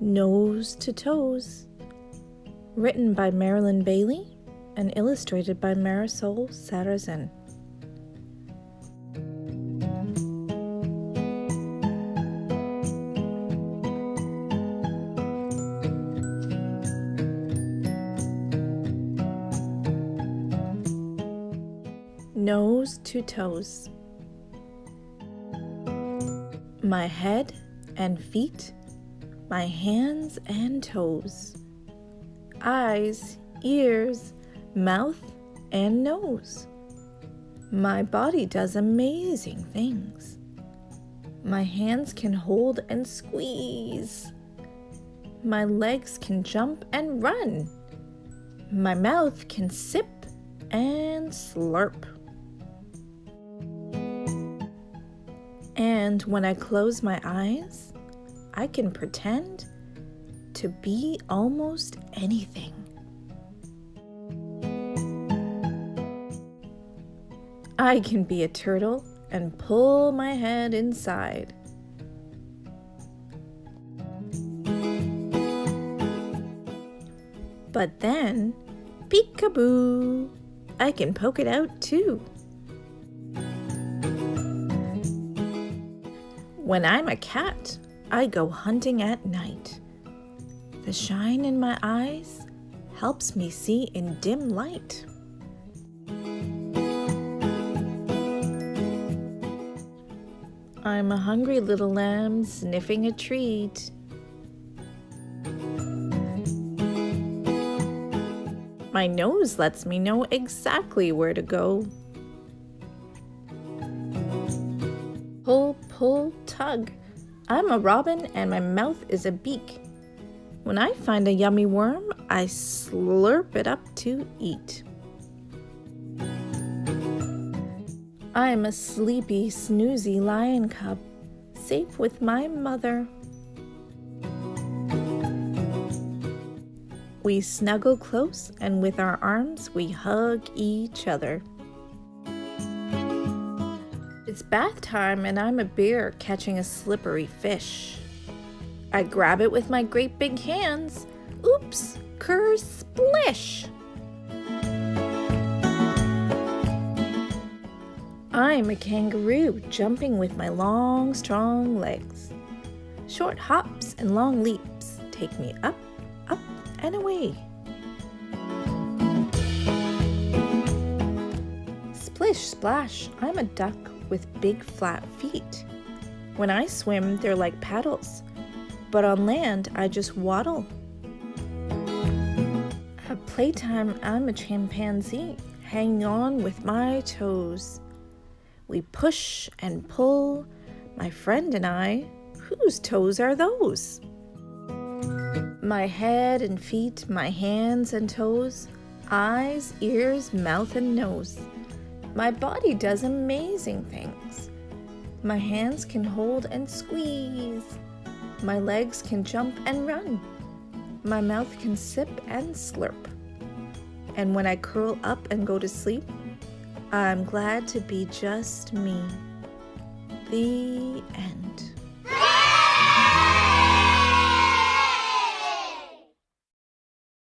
Nose to Toes, written by Marilyn Bailey and illustrated by Marisol Sarrazin. Nose to toes. My head and feet, my hands and toes, eyes, ears, mouth and nose. My body does amazing things. My hands can hold and squeeze. My legs can jump and run. My mouth can sip and slurp. And when I close my eyes, I can pretend to be almost anything. I can be a turtle and pull my head inside. But then, peekaboo, I can poke it out too. When I'm a cat, I go hunting at night. The shine in my eyes helps me see in dim light. I'm a hungry little lamb sniffing a treat. My nose lets me know exactly where to go. Pull, pull, tug. I'm a robin and my mouth is a beak. When I find a yummy worm, I slurp it up to eat. I'm a sleepy, snoozy lion cub, safe with my mother. We snuggle close and with our arms we hug each other. It's bath time and I'm a bear catching a slippery fish. I grab it with my great big hands. Oops, ker-splish! I'm a kangaroo jumping with my long, strong legs. Short hops and long leaps take me up, up, and away. Splish, splash, I'm a duck with big flat feet. When I swim, they're like paddles, but on land, I just waddle. At playtime, I'm a chimpanzee, hanging on with my toes. We push and pull, my friend and I. Whose toes are those? My head and feet, my hands and toes, eyes, ears, mouth and nose. My body does amazing things. My hands can hold and squeeze. My legs can jump and run. My mouth can sip and slurp. And when I curl up and go to sleep, I'm glad to be just me. The end.